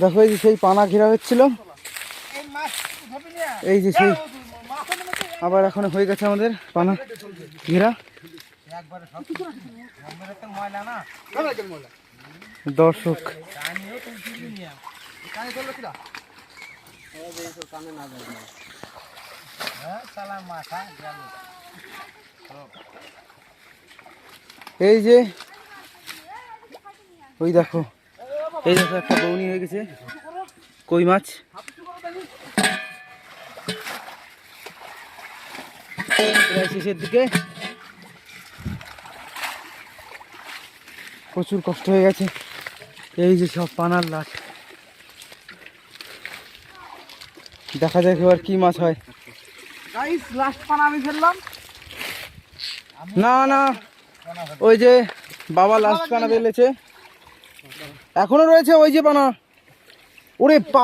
দেখো এই যে সেই পানা ঘেরা হচ্ছিল, এই যে সেই আবার এখন হয়ে গেছে আমাদের পানা ঘেরা। দর্শক এই যে ওই দেখো, এই দেখো একটা বউনি হয়ে গেছে কই মাছ। প্রায় শেষের দিকে, প্রচুর কষ্ট হয়ে গেছে। এই যে সব পানার লাট, দেখা যাক এবার কি মাছ হয়। লাস্ট পানা আমি ফেললাম। না না, ওই যে বাবা লাস্ট পানা ফেলেছে, এখনো রয়েছে ওই যে পানা। ওরে বাবা।